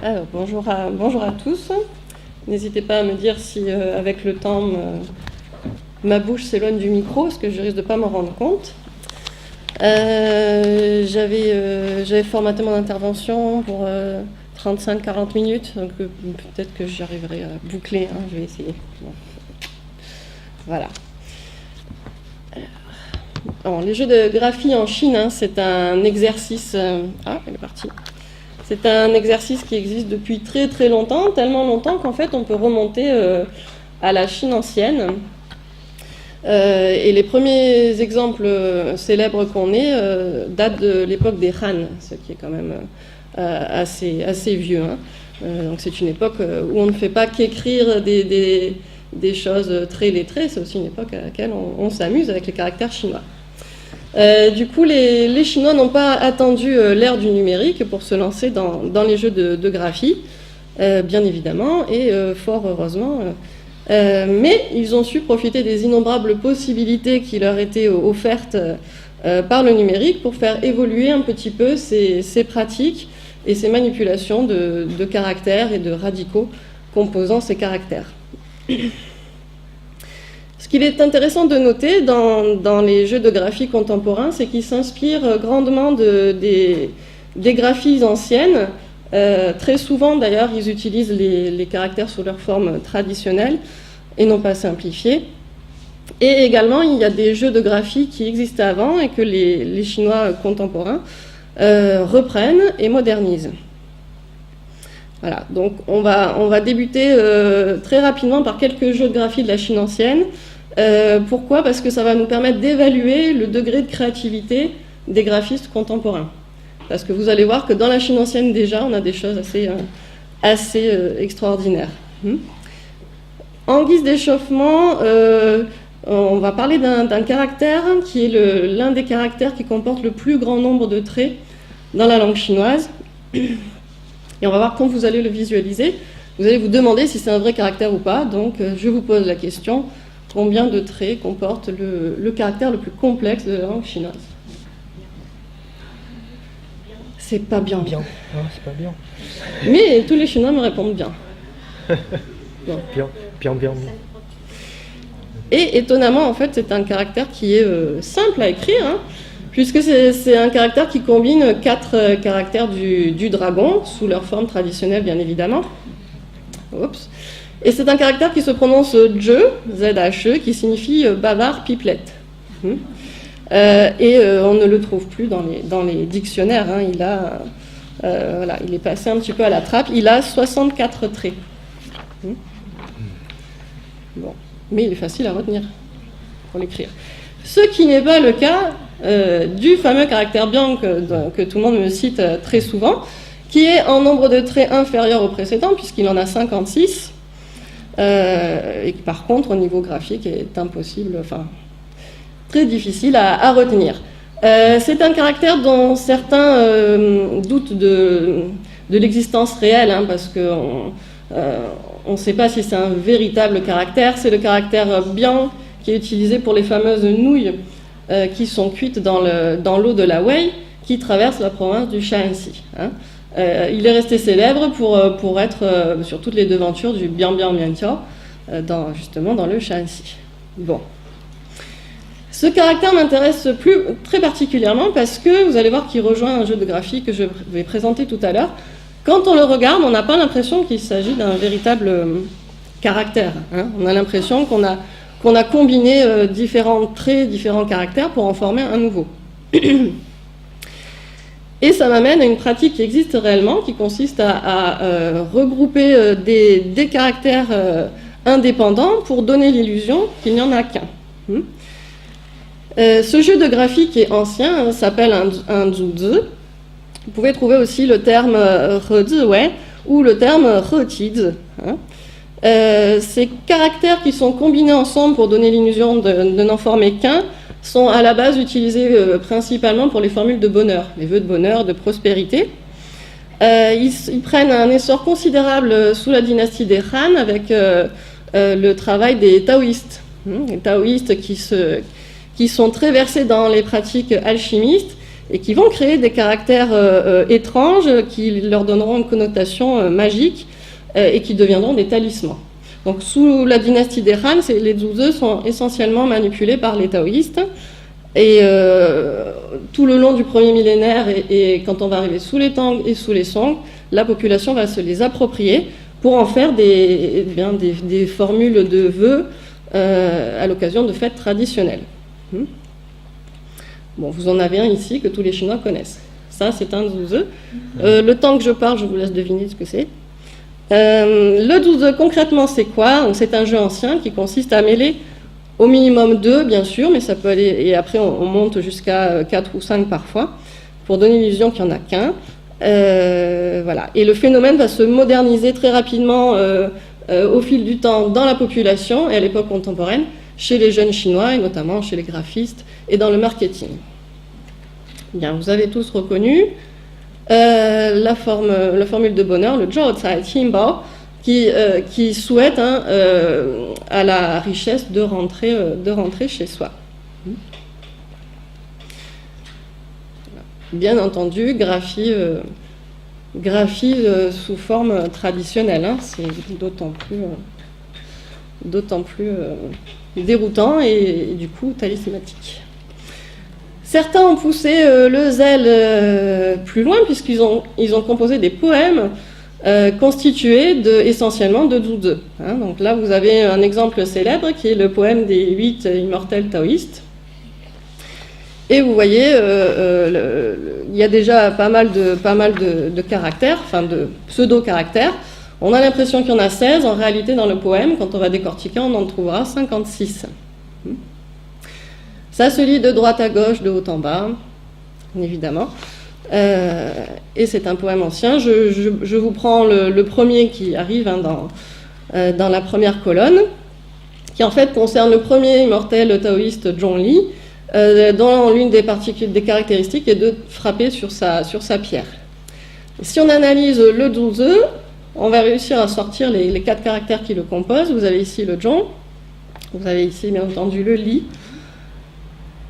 Alors, bonjour à tous. N'hésitez pas à me dire si, avec le temps, ma bouche s'éloigne du micro, parce que je risque de ne pas m'en rendre compte. J'avais formaté mon intervention pour 35-40 minutes, donc peut-être que j'y arriverai à boucler, hein, je vais essayer. Bon. Voilà. Alors, les jeux de graphie en Chine, hein, c'est un exercice... Ah, elle est partie. C'est un exercice qui existe depuis très très longtemps, tellement longtemps qu'en fait on peut remonter à la Chine ancienne. Et les premiers exemples célèbres qu'on ait datent de l'époque des Han, ce qui est quand même assez vieux. Hein. Donc c'est une époque où on ne fait pas qu'écrire des choses très lettrées, c'est aussi une époque à laquelle on s'amuse avec les caractères chinois. Du coup, les Chinois n'ont pas attendu l'ère du numérique pour se lancer dans les jeux de graphie, bien évidemment, et fort heureusement. Mais ils ont su profiter des innombrables possibilités qui leur étaient offertes par le numérique pour faire évoluer un petit peu ces pratiques et ces manipulations de caractères et de radicaux composant ces caractères. Ce qu'il est intéressant de noter dans les jeux de graphie contemporains, c'est qu'ils s'inspirent grandement des graphies anciennes. Très souvent, d'ailleurs, ils utilisent les caractères sous leur forme traditionnelle et non pas simplifiée. Et également, il y a des jeux de graphie qui existaient avant et que les Chinois contemporains reprennent et modernisent. Voilà, donc on va débuter très rapidement par quelques jeux de graphie de la Chine ancienne. Pourquoi ? Parce que ça va nous permettre d'évaluer le degré de créativité des graphistes contemporains. Parce que vous allez voir que dans la Chine ancienne déjà, on a des choses assez extraordinaires. En guise d'échauffement, on va parler d'un caractère qui est l'un des caractères qui comporte le plus grand nombre de traits dans la langue chinoise. Et on va voir quand vous allez le visualiser. Vous allez vous demander si c'est un vrai caractère ou pas. Donc je vous pose la question. Combien de traits comporte le caractère le plus complexe de la langue chinoise ? C'est pas bien. Bien. Non, c'est pas bien. Mais tous les Chinois me répondent bien. Bon. Bien. Et étonnamment, en fait, c'est un caractère qui est simple à écrire, hein, puisque c'est un caractère qui combine 4 caractères du dragon, sous leur forme traditionnelle, bien évidemment. Oups. Et c'est un caractère qui se prononce je, Z-H-E, qui signifie bavard, pipelette. Et on ne le trouve plus dans les dictionnaires. Hein. Il est passé un petit peu à la trappe. Il a 64 traits. Bon. Mais il est facile à retenir pour l'écrire. Ce qui n'est pas le cas du fameux caractère bian que tout le monde me cite très souvent, qui est en nombre de traits inférieur au précédent, puisqu'il en a 56. Et qui par contre au niveau graphique est impossible, enfin très difficile à retenir. C'est un caractère dont certains doutent de l'existence réelle, hein, parce qu'on ne sait pas si c'est un véritable caractère. C'est le caractère bian qui est utilisé pour les fameuses nouilles qui sont cuites dans l'eau de la Wei qui traverse la province du Shaanxi. Hein. Il est resté célèbre pour être sur toutes les devantures du Bian Bian Mianqiao, justement dans le Shaanxi. Bon. Ce caractère m'intéresse très particulièrement parce que vous allez voir qu'il rejoint un jeu de graphie que je vais présenter tout à l'heure. Quand on le regarde, on n'a pas l'impression qu'il s'agit d'un véritable caractère. Hein. On a l'impression qu'on a combiné différents traits, différents caractères pour en former un nouveau. Et ça m'amène à une pratique qui existe réellement, qui consiste à regrouper des caractères indépendants pour donner l'illusion qu'il n'y en a qu'un. Ce jeu de graphie qui est ancien s'appelle un zhuzi. Vous pouvez trouver aussi le terme rezi wei ou le terme retizi. Ces caractères qui sont combinés ensemble pour donner l'illusion de n'en former qu'un sont à la base utilisés principalement pour les formules de bonheur, les vœux de bonheur, de prospérité. Ils prennent un essor considérable sous la dynastie des Han avec le travail des taoïstes. Les taoïstes qui sont très versés dans les pratiques alchimistes et qui vont créer des caractères étranges qui leur donneront une connotation magique et qui deviendront des talismans. Donc sous la dynastie des Han, les zuzhe sont essentiellement manipulés par les taoïstes. Et tout le long du premier millénaire, et quand on va arriver sous les Tang et sous les Song, la population va se les approprier pour en faire des formules de vœux à l'occasion de fêtes traditionnelles. Bon, vous en avez un ici que tous les Chinois connaissent. Ça, c'est un zuzhe. Le temps que je parle, je vous laisse deviner ce que c'est. Le zuzhe, concrètement, c'est quoi? C'est un jeu ancien qui consiste à mêler au minimum 2, bien sûr, mais ça peut aller, et après on monte jusqu'à 4 ou 5 parfois, pour donner l'illusion qu'il n'y en a qu'un. Voilà. Et le phénomène va se moderniser très rapidement au fil du temps dans la population et à l'époque contemporaine, chez les jeunes Chinois, et notamment chez les graphistes et dans le marketing. Bien, vous avez tous reconnu la formule de bonheur, le Zhou Cai Qin Bao, qui souhaite à la richesse de rentrer chez soi. Bien entendu, graphie sous forme traditionnelle, c'est d'autant plus déroutant et du coup talismatique. Certains ont poussé le zèle plus loin puisqu'ils ont composé des poèmes constitué essentiellement de zuzhe. Donc là, vous avez un exemple célèbre qui est le poème des 8 immortels taoïstes. Et vous voyez, il y a déjà pas mal de caractères, enfin de pseudo-caractères. On a l'impression qu'il y en a 16. En réalité, dans le poème, quand on va décortiquer, on en trouvera 56. Ça se lit de droite à gauche, de haut en bas, évidemment. Et c'est un poème ancien. Je vous prends le premier qui arrive dans la première colonne, qui en fait concerne le premier immortel taoïste Zhongli, dont l'une des caractéristiques est de frapper sur sa pierre. Et si on analyse le zuzhe, on va réussir à sortir les 4 caractères qui le composent. Vous avez ici le zhong, vous avez ici bien entendu le li,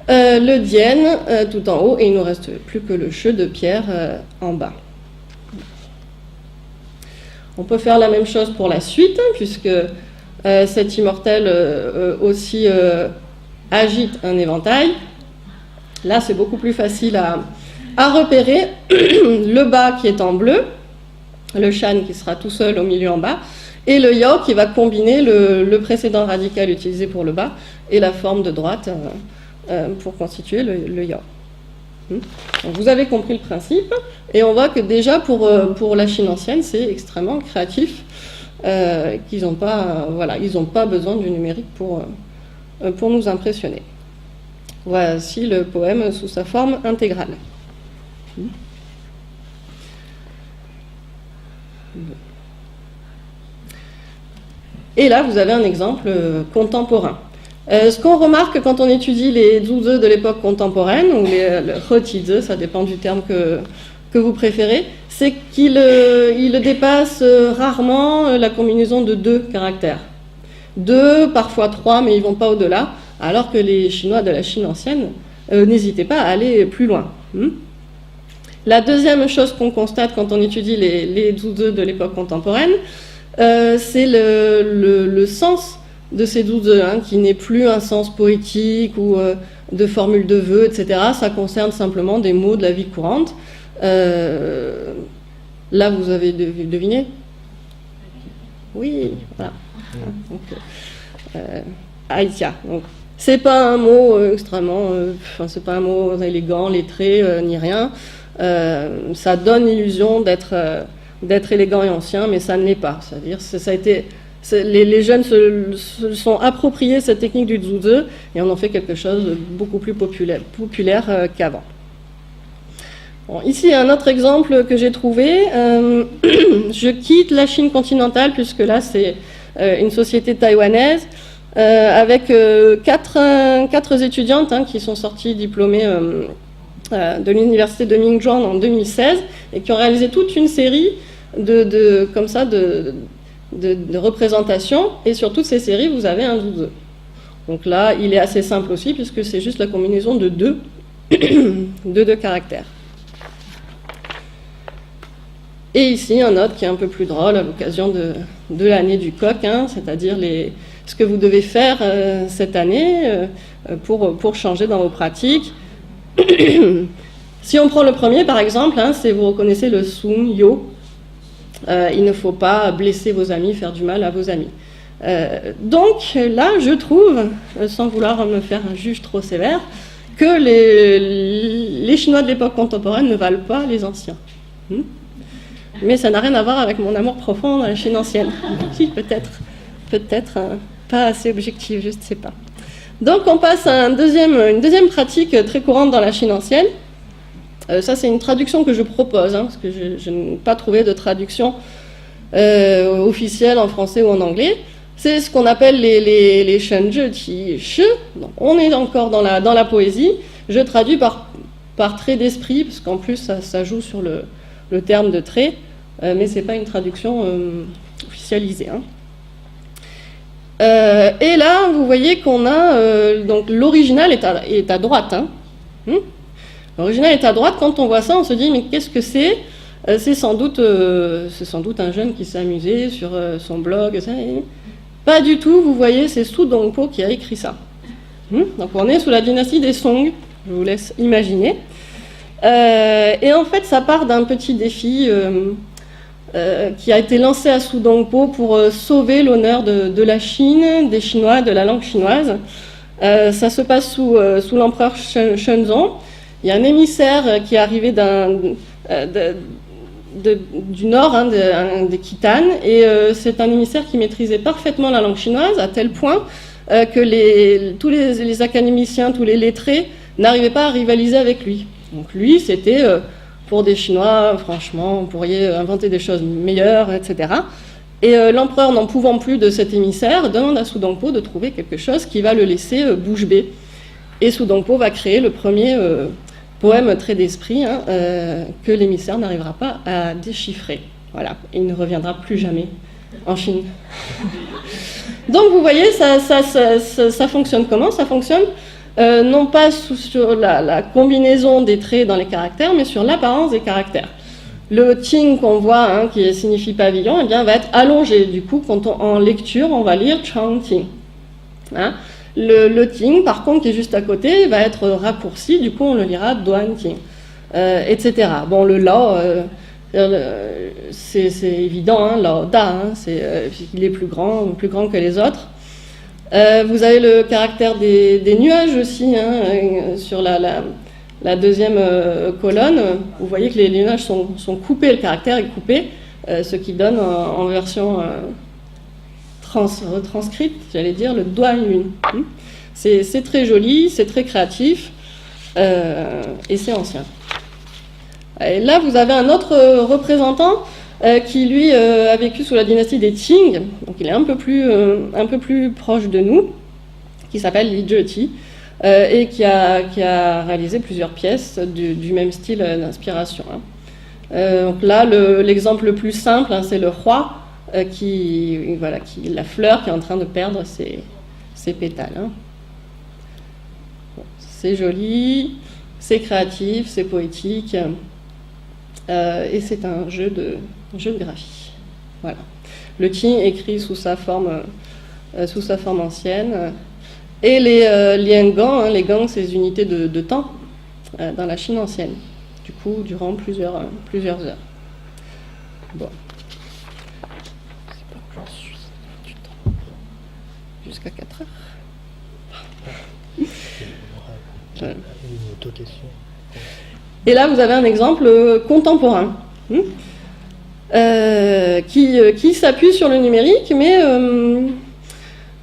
le dian tout en haut, et il ne nous reste plus que le che de pierre en bas. On peut faire la même chose pour la suite, puisque cet immortel aussi agite un éventail. Là, c'est beaucoup plus facile à repérer. Le bas qui est en bleu, le shan qui sera tout seul au milieu en bas, et le yao qui va combiner le précédent radical utilisé pour le bas et la forme de droite pour constituer le yao. Donc vous avez compris le principe, et on voit que déjà pour la Chine ancienne, c'est extrêmement créatif, qu'ils n'ont pas, ils n'ont pas besoin du numérique pour nous impressionner. Voici le poème sous sa forme intégrale. Et là, vous avez un exemple contemporain. Ce qu'on remarque quand on étudie les zuzhe de l'époque contemporaine, ou le hotizhe, ça dépend du terme que vous préférez, c'est qu'il dépasse rarement la combinaison de 2 caractères. 2, parfois 3, mais ils ne vont pas au-delà, alors que les Chinois de la Chine ancienne n'hésitaient pas à aller plus loin. La deuxième chose qu'on constate quand on étudie les zuzhe de l'époque contemporaine, c'est le sens de ces zuzhe, qui n'est plus un sens poétique ou de formules de vœux, etc. Ça concerne simplement des mots de la vie courante. Là, vous avez deviné? Oui, voilà. Aïtia. Donc, c'est pas un mot extrêmement, c'est pas un mot élégant, lettré, ni rien. Ça donne l'illusion d'être élégant et ancien, mais ça ne l'est pas. C'est-à-dire, ça a été, les jeunes se sont appropriés cette technique du zuzhe et on en fait quelque chose de beaucoup plus populaire qu'avant. Bon, ici, un autre exemple que j'ai trouvé. Je quitte la Chine continentale, puisque là, c'est une société taïwanaise, avec quatre étudiantes qui sont sorties diplômées de l'université de Mingzhuang en 2016 et qui ont réalisé toute une série de représentations. Et sur toutes ces séries, vous avez un doudou. Donc là, il est assez simple aussi puisque c'est juste la combinaison de deux caractères. Et ici, un autre qui est un peu plus drôle à l'occasion de l'année du coq, c'est-à-dire ce que vous devez faire cette année pour changer dans vos pratiques. Si on prend le premier, par exemple, c'est vous reconnaissez le Sun Yo. Il ne faut pas blesser vos amis, faire du mal à vos amis. Donc là, je trouve, sans vouloir me faire un juge trop sévère, que les Chinois de l'époque contemporaine ne valent pas les anciens. Mais ça n'a rien à voir avec mon amour profond dans la Chine ancienne. Si, peut-être pas assez objectif, je ne sais pas. Donc on passe à une deuxième pratique très courante dans la Chine ancienne. Ça, c'est une traduction que je propose, parce que je n'ai pas trouvé de traduction officielle en français ou en anglais. C'est ce qu'on appelle les shenzhi qi shi. On est encore dans la poésie. Je traduis par trait d'esprit, parce qu'en plus, ça joue sur le terme de trait, mais ce n'est pas une traduction officialisée. Et là, vous voyez qu'on a... donc l'original est à droite. L'original est à droite. Quand on voit ça, on se dit, mais qu'est-ce que c'est ? C'est sans doute un jeune qui s'est amusé sur son blog. Ça, pas du tout, vous voyez, c'est Su Dongpo qui a écrit ça. Donc on est sous la dynastie des Song, je vous laisse imaginer. Et en fait, ça part d'un petit défi qui a été lancé à Su Dongpo pour sauver l'honneur de la Chine, des Chinois, de la langue chinoise. Ça se passe sous l'empereur Shenzong. Il y a un émissaire qui est arrivé du nord, des Khitan, et c'est un émissaire qui maîtrisait parfaitement la langue chinoise, à tel point que tous les académiciens, tous les lettrés n'arrivaient pas à rivaliser avec lui. Donc lui, c'était, pour des Chinois, franchement, on pourrait inventer des choses meilleures, etc. Et l'empereur, n'en pouvant plus de cet émissaire, demande à Su Dongpo de trouver quelque chose qui va le laisser bouche bée. Et Su Dongpo va créer le premier poème trait d'esprit que l'émissaire n'arrivera pas à déchiffrer. Voilà, il ne reviendra plus jamais en Chine. Donc vous voyez, ça fonctionne comment ? Ça fonctionne non pas sur la combinaison des traits dans les caractères, mais sur l'apparence des caractères. Le ting qu'on voit, qui signifie pavillon, eh bien, va être allongé. Du coup, en lecture, on va lire chang ting. Le ting, par contre, qui est juste à côté, va être raccourci. Du coup, on le lira duan ting, etc. Bon, le lao, c'est évident, lao da, il est plus grand que les autres. Vous avez le caractère des nuages aussi, sur la deuxième colonne. Vous voyez que les nuages sont coupés, le caractère est coupé, ce qui donne en version retranscrite, j'allais dire, le duan yun. C'est très joli, c'est très créatif, et c'est ancien. Et là, vous avez un autre représentant qui, lui, a vécu sous la dynastie des Qing, donc il est un peu plus proche de nous, qui s'appelle Li Zheti, et qui a réalisé plusieurs pièces du même style d'inspiration. Donc là, l'exemple le plus simple, c'est le roi, la fleur qui est en train de perdre ses pétales. Bon, c'est joli, c'est créatif, c'est poétique, et c'est un jeu de graphie. Voilà. Le qi écrit sous sa forme ancienne, et les liangang, les gang, c'est des unités de temps dans la Chine ancienne. Du coup, durant plusieurs heures. Bon. J'en suis du temps. Jusqu'à 4 heures. Voilà. Et là, vous avez un exemple contemporain qui s'appuie sur le numérique, mais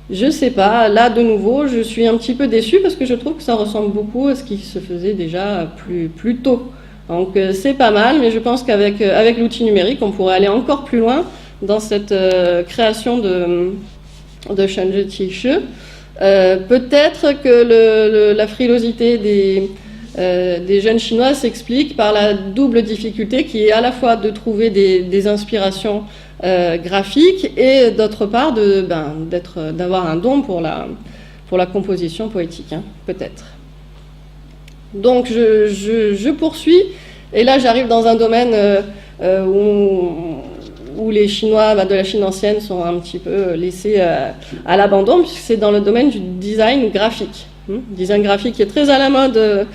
je ne sais pas. Là, de nouveau, je suis un petit peu déçue parce que je trouve que ça ressemble beaucoup à ce qui se faisait déjà plus tôt. Donc, c'est pas mal, mais je pense qu'avec l'outil numérique, on pourrait aller encore plus loin dans cette création de Shanzhi Qishu. Peut-être que la frilosité des jeunes Chinois s'explique par la double difficulté qui est à la fois de trouver des inspirations graphiques et d'autre part d'avoir un don pour la composition poétique, hein, peut-être. Donc je poursuis, et là j'arrive dans un domaine où les Chinois de la Chine ancienne sont un petit peu laissés à l'abandon, puisque c'est dans le domaine du design graphique. Design graphique qui est très à la mode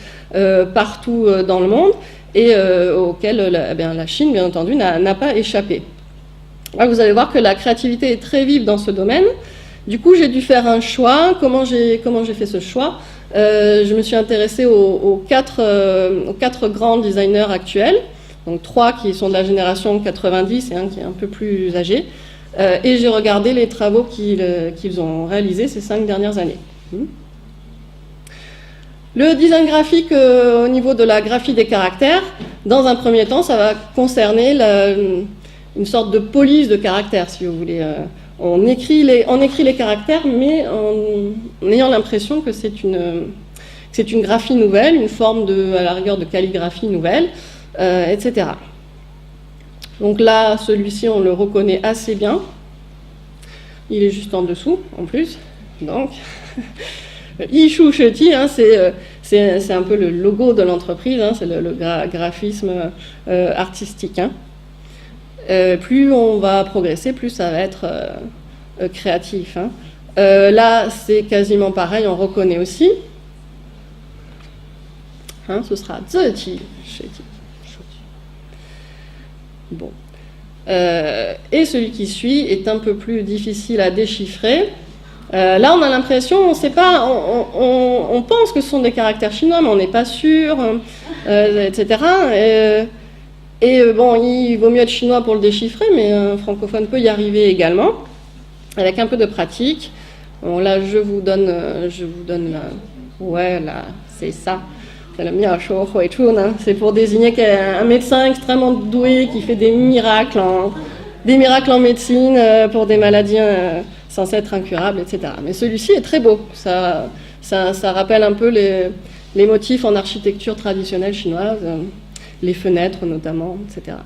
partout dans le monde et auquel la Chine, bien entendu, n'a pas échappé. Là, vous allez voir que la créativité est très vive dans ce domaine. Du coup, j'ai dû faire un choix. Comment j'ai fait ce choix? Je me suis intéressée aux quatre grands designers actuels. Donc 3 qui sont de la génération 90 et un qui est un peu plus âgé. Et j'ai regardé les travaux qu'ils ont réalisés ces 5 dernières années. Le design graphique au niveau de la graphie des caractères, dans un premier temps, ça va concerner une sorte de police de caractères, si vous voulez. On écrit les caractères, mais en ayant l'impression que c'est une graphie nouvelle, une forme à la rigueur de calligraphie nouvelle, etc. Donc là, celui-ci, on le reconnaît assez bien. Il est juste en dessous, en plus. Donc, Yishu Sheti, hein, c'est un peu le logo de l'entreprise, hein, c'est le graphisme artistique. Hein. Plus on va progresser, plus ça va être créatif. Hein. Là, c'est quasiment pareil, on reconnaît aussi. Hein, ce sera Zeti Sheti. Bon. Et celui qui suit est un peu plus difficile à déchiffrer. Là, on a l'impression, on ne sait pas, on pense que ce sont des caractères chinois, mais on n'est pas sûr, etc. Bon, il vaut mieux être chinois pour le déchiffrer, mais un francophone peut y arriver également, avec un peu de pratique. Bon, là, je vous donne là. Ouais, là, c'est ça. C'est le Miao-Shou Hui-Chun, hein. C'est pour désigner un médecin extrêmement doué qui fait des miracles en médecine pour des maladies censées être incurables, etc. Mais celui-ci est très beau. Ça rappelle un peu les motifs en architecture traditionnelle chinoise, les fenêtres notamment, etc.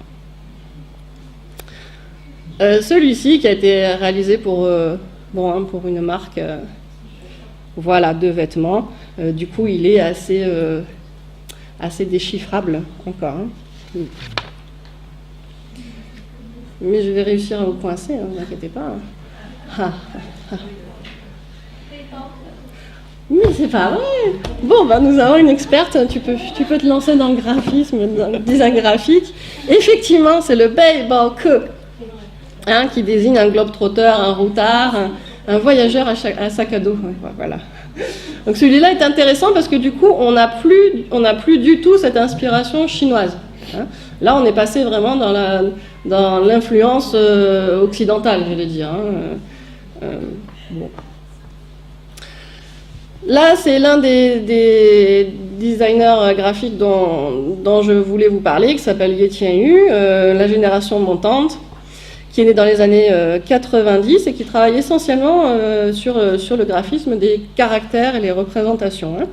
Celui-ci qui a été réalisé pour une marque de vêtements. Du coup, il est assez déchiffrable encore. Hein. Mais je vais réussir à vous coincer, ne vous inquiétez pas. Mais c'est pas vrai. Bon, nous avons une experte, tu peux te lancer dans le graphisme, dans le design graphique. Effectivement, c'est le Bei Bao Ke, hein, qui désigne un globe-trotter, un routard, un voyageur à sac à dos. Voilà. Donc celui-là est intéressant parce que du coup, on n'a plus du tout cette inspiration chinoise. Hein. Là, on est passé vraiment dans l'influence occidentale, je vais dire. Hein. Bon. Là, c'est l'un des designers graphiques dont je voulais vous parler, qui s'appelle Ye Tianyu, la génération montante, qui est né dans les années 90 et qui travaille essentiellement sur le graphisme des caractères et les représentations. Hein.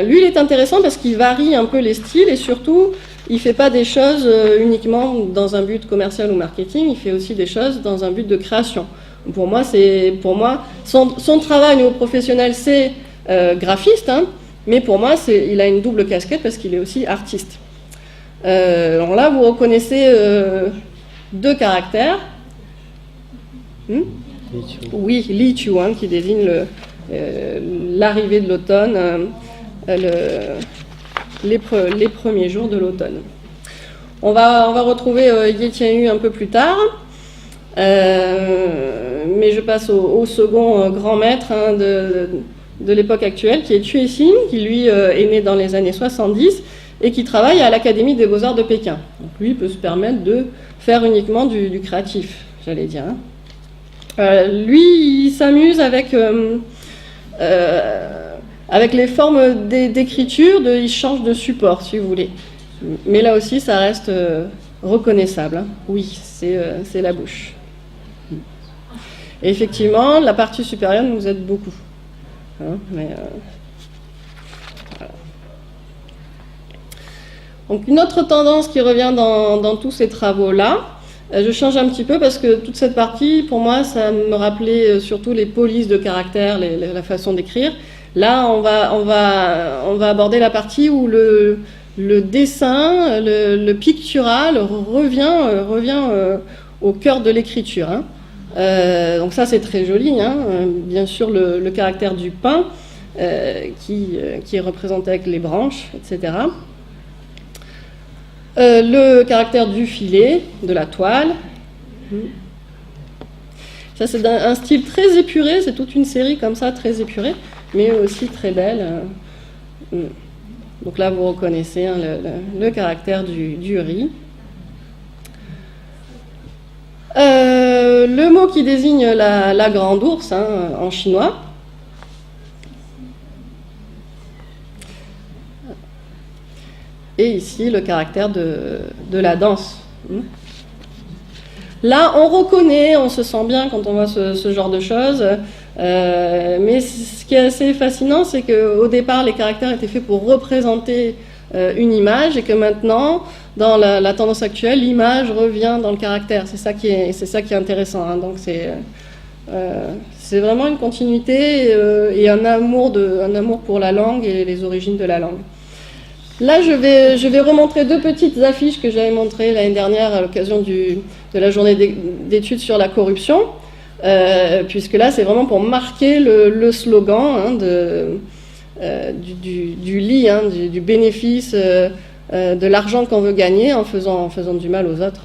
Lui, il est intéressant parce qu'il varie un peu les styles et surtout, il ne fait pas des choses uniquement dans un but commercial ou marketing, il fait aussi des choses dans un but de création. Pour moi, son travail au niveau professionnel, c'est graphiste, hein, mais pour moi, il a une double casquette parce qu'il est aussi artiste. Alors là, vous reconnaissez 2 caractères. Oui, Li Chu, hein, qui désigne l'arrivée de l'automne, les premiers jours de l'automne. On va retrouver Ye Tianyu un peu plus tard. Mais je passe au second grand maître, hein, de l'époque actuelle, qui est Cui Xin, qui lui est né dans les années 70 et qui travaille à l'Académie des Beaux-Arts de Pékin. Donc lui, il peut se permettre de faire uniquement du créatif, j'allais dire. Hein. Lui, il s'amuse avec les formes d'écriture, il change de support, si vous voulez. Mais là aussi, ça reste reconnaissable, hein. Oui, c'est la bouche. Et effectivement, la partie supérieure nous aide beaucoup. Hein, mais, voilà. Donc une autre tendance qui revient dans tous ces travaux-là, je change un petit peu parce que toute cette partie, pour moi, ça me rappelait surtout les polices de caractère, la façon d'écrire. Là, on va aborder la partie où le dessin, le pictural revient au cœur de l'écriture. Hein. Donc ça, c'est très joli. Hein. Bien sûr, le caractère du pain qui est représenté avec les branches, etc. Le caractère du filet, de la toile. Ça, c'est un style très épuré. C'est toute une série comme ça, très épurée, mais aussi très belle. Donc là, vous reconnaissez hein, le caractère du riz. Le mot qui désigne la grande ours hein, en chinois. Et ici, le caractère de la danse. Là, on reconnaît, on se sent bien quand on voit ce genre de choses. Mais ce qui est assez fascinant, c'est qu'au départ, les caractères étaient faits pour représenter une image et que maintenant, dans la tendance actuelle, l'image revient dans le caractère. C'est ça qui est intéressant. Hein. Donc c'est vraiment une continuité et un amour pour la langue et les origines de la langue. Là, je vais remontrer deux petites affiches que j'avais montrées l'année dernière à l'occasion de la journée d'études sur la corruption, puisque là, c'est vraiment pour marquer le slogan hein, du lit, hein, du bénéfice de l'argent qu'on veut gagner en faisant du mal aux autres.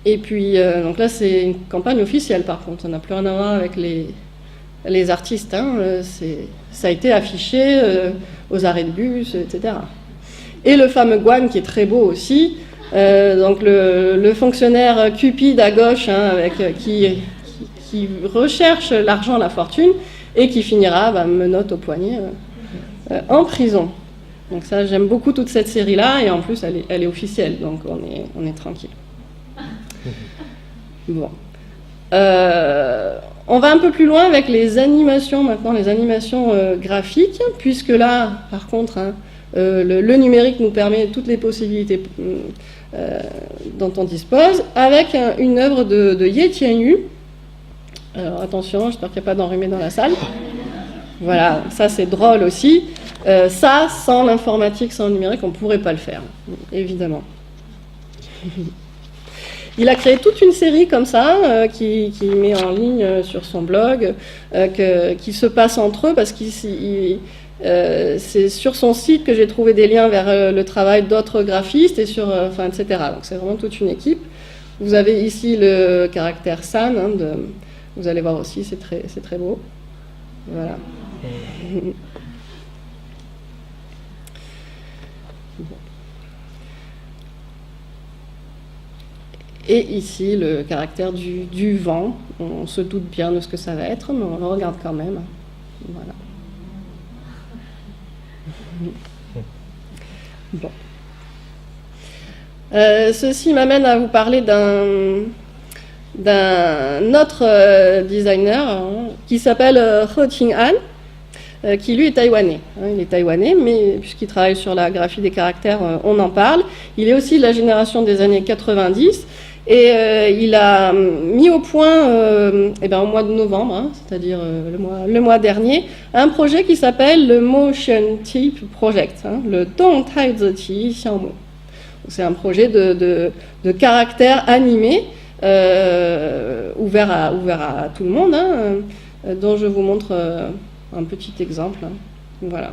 Et puis, donc là, c'est une campagne officielle, par contre. Ça n'a plus rien à voir avec les artistes. Hein, ça a été affiché aux arrêts de bus, etc. Et le fameux Guan, qui est très beau aussi. Donc le fonctionnaire cupide à gauche, hein, qui recherche l'argent, la fortune, et qui finira menotte au poignet en prison. Donc ça, j'aime beaucoup toute cette série-là, et en plus, elle est officielle, donc on est tranquille. Bon. On va un peu plus loin avec les animations maintenant, les animations graphiques, puisque là, par contre, hein, le numérique nous permet toutes les possibilités dont on dispose, avec une œuvre de Ye Tianyu. Alors attention, j'espère qu'il n'y a pas d'enrhumé dans la salle. Voilà, ça c'est drôle aussi. Ça, sans l'informatique, sans le numérique, on ne pourrait pas le faire, évidemment. Il a créé toute une série comme ça, qui met en ligne sur son blog, qui se passe entre eux, parce que c'est sur son site que j'ai trouvé des liens vers le travail d'autres graphistes, et etc. Donc c'est vraiment toute une équipe. Vous avez ici le caractère San, hein, vous allez voir aussi, c'est très beau. Voilà. Et ici, le caractère du vent. On se doute bien de ce que ça va être, mais on le regarde quand même. Voilà. Bon. Ceci m'amène à vous parler d'un autre designer hein, qui s'appelle He Qing'an, qui lui est taïwanais. Hein, il est taïwanais, mais puisqu'il travaille sur la graphie des caractères, on en parle. Il est aussi de la génération des années 90. Et il a mis au point, au mois de novembre, hein, c'est-à-dire le mois dernier, un projet qui s'appelle le Motion Type Project, hein, le Dong Tai Zi Qi Xiangmu. C'est un projet de caractère animé, ouvert à tout le monde, hein, dont je vous montre un petit exemple. Hein. Voilà.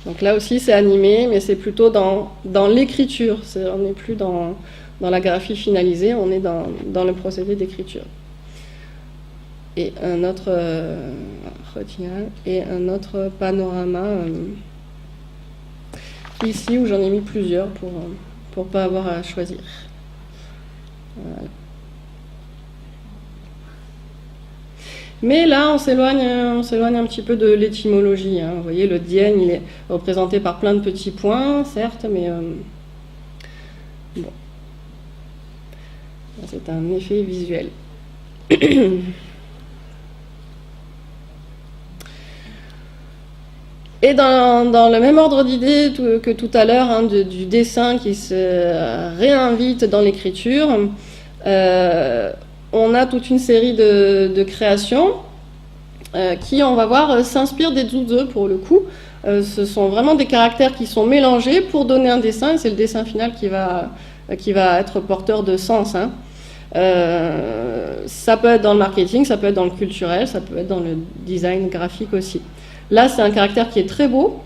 Donc là aussi, c'est animé, mais c'est plutôt dans l'écriture. On n'est plus dans la graphie finalisée, on est dans le procédé d'écriture. Et un autre et un autre panorama ici, où j'en ai mis plusieurs pour ne pas avoir à choisir. Voilà. Mais là, on s'éloigne un petit peu de l'étymologie. Hein. Vous voyez, le diène, il est représenté par plein de petits points, certes, mais bon. C'est un effet visuel. Et dans le même ordre d'idée que tout à l'heure, hein, du dessin qui se réinvite dans l'écriture, on a toute une série de créations qui, on va voir, s'inspirent des zuzhe pour le coup. Ce sont vraiment des caractères qui sont mélangés pour donner un dessin, et c'est le dessin final qui va être porteur de sens. Hein. Ça peut être dans le marketing, ça peut être dans le culturel, ça peut être dans le design graphique aussi. Là, c'est un caractère qui est très beau,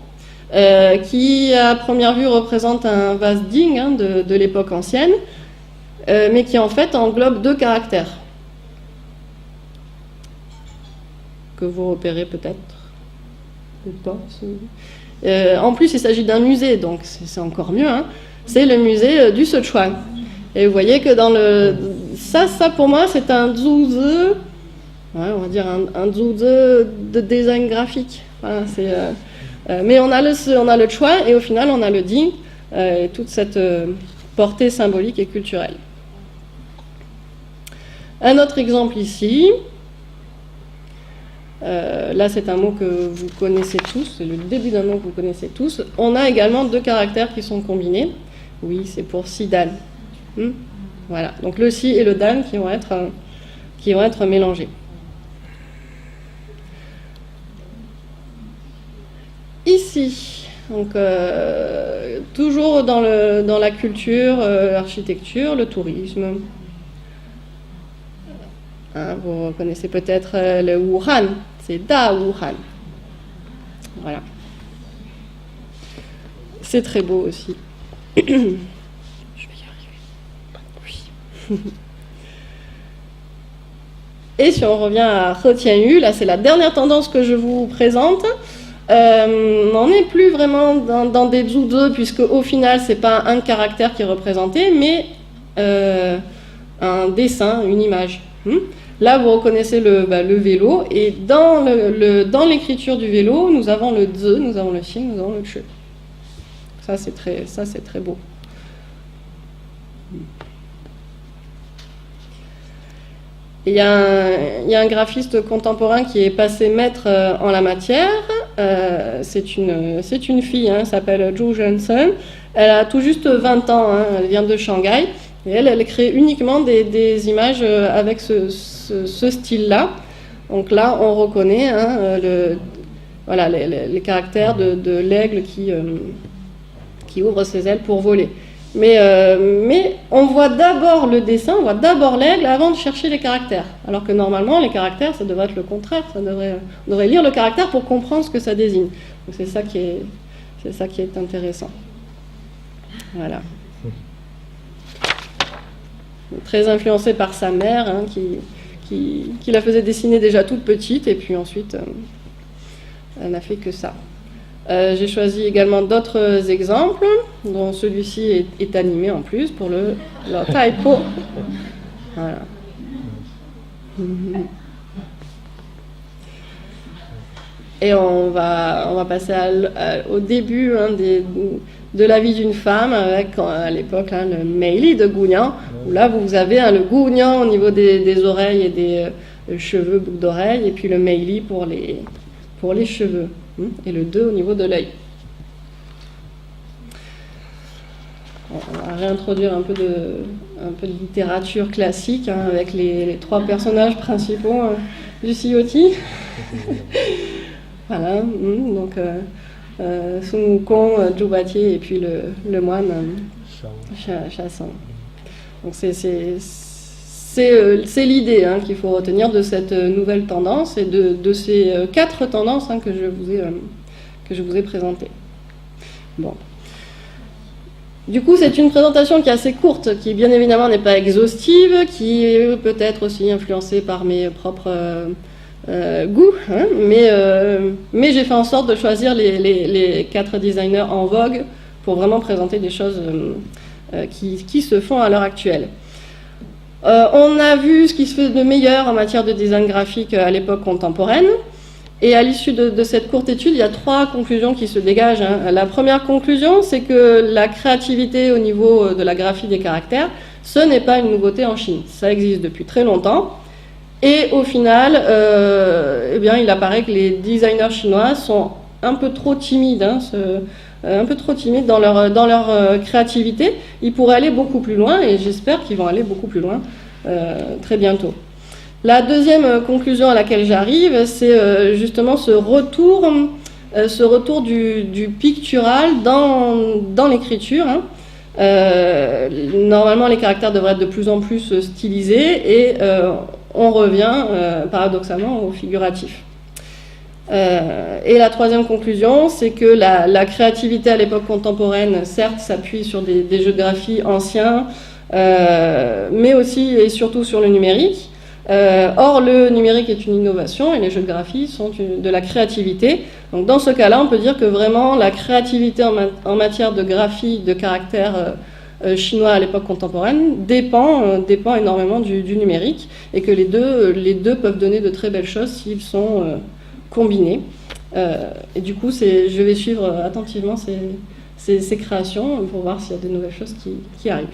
qui à première vue représente un vase digne hein, de l'époque ancienne, mais qui en fait englobe deux caractères que vous repérez peut-être ou pas. En plus, il s'agit d'un musée, donc c'est encore mieux. Hein. C'est le musée du Sichuan. Et vous voyez que dans le ça pour moi, c'est un zuzhe. Ouais, on va dire un zuzhe de design graphique. Voilà, mais on a le chuan et au final on a le ding et toute cette portée symbolique et culturelle. Un autre exemple ici. Là c'est un mot que vous connaissez tous, c'est le début d'un mot que vous connaissez tous. On a également deux caractères qui sont combinés. Oui, c'est pour si dan. Voilà, donc le si et le dan qui vont être mélangés. Ici, donc toujours dans la culture, l'architecture, le tourisme. Hein, vous connaissez peut-être le Wuhan, c'est Da Wuhan. Voilà. C'est très beau aussi. Je vais y arriver. Oui. Et si on revient à He Tianyu, là c'est la dernière tendance que je vous présente. On n'est plus vraiment dans des zuzhe, puisque au final c'est pas un caractère qui est représenté, mais un dessin, une image. Là vous reconnaissez le vélo, et dans l'écriture du vélo, nous avons le zi, nous avons le xing, nous avons le che. Ça c'est très beau. Il y a un graphiste contemporain qui est passé maître en la matière. C'est une fille, hein, s'appelle Zhu Zhensen. Elle a tout juste 20 ans, hein, elle vient de Shanghai. Et elle crée uniquement des images avec ce style-là. Donc là, on reconnaît hein, les caractères de l'aigle qui ouvre ses ailes pour voler. Mais on voit d'abord le dessin, on voit d'abord l'aigle avant de chercher les caractères. Alors que normalement, les caractères, ça devrait être le contraire. On devrait lire le caractère pour comprendre ce que ça désigne. Donc c'est ça qui est intéressant. Voilà. Très influencée par sa mère, hein, qui la faisait dessiner déjà toute petite, et puis ensuite, elle n'a fait que ça. J'ai choisi également d'autres exemples, dont celui-ci est animé en plus pour le typo. Voilà. Et on va passer au début hein, de la vie d'une femme, avec à l'époque hein, le meili de Gougnan, où là vous avez hein, le Gougnan au niveau des oreilles et des cheveux, boucles d'oreilles, et puis le meili pour les cheveux. Et le 2 au niveau de l'œil. On va réintroduire un peu de littérature classique hein, avec les trois personnages principaux du Siyoti. Voilà, donc Sun Wukong, Zhu Batié et puis le moine Shasang. Donc c'est l'idée hein, qu'il faut retenir de cette nouvelle tendance et de ces 4 tendances hein, que je vous ai présentées. Bon. Du coup, c'est une présentation qui est assez courte, qui bien évidemment n'est pas exhaustive, qui est peut-être aussi influencée par mes propres goûts, hein, mais j'ai fait en sorte de choisir les 4 designers en vogue pour vraiment présenter des choses qui se font à l'heure actuelle. On a vu ce qui se fait de meilleur en matière de design graphique à l'époque contemporaine. Et à l'issue de cette courte étude, il y a 3 conclusions qui se dégagent. La première conclusion, c'est que la créativité au niveau de la graphie des caractères, ce n'est pas une nouveauté en Chine. Ça existe depuis très longtemps. Et au final, eh bien, il apparaît que les designers chinois sont un peu trop timides, dans leur créativité. Ils pourraient aller beaucoup plus loin, et j'espère qu'ils vont aller beaucoup plus loin très bientôt. La deuxième conclusion à laquelle j'arrive, c'est justement ce retour du pictural dans l'écriture. Normalement, les caractères devraient être de plus en plus stylisés, et on revient paradoxalement au figuratif. Et la troisième conclusion, c'est que la créativité à l'époque contemporaine, certes, s'appuie sur des jeux de graphie anciens, mais aussi et surtout sur le numérique. Or, le numérique est une innovation et les jeux de graphie sont de la créativité. Donc, dans ce cas-là, on peut dire que vraiment la créativité en matière de graphie de caractères chinois à l'époque contemporaine dépend énormément du numérique, et que les deux peuvent donner de très belles choses s'ils sont combinés. Et du coup, je vais suivre attentivement ces créations pour voir s'il y a de nouvelles choses qui arrivent.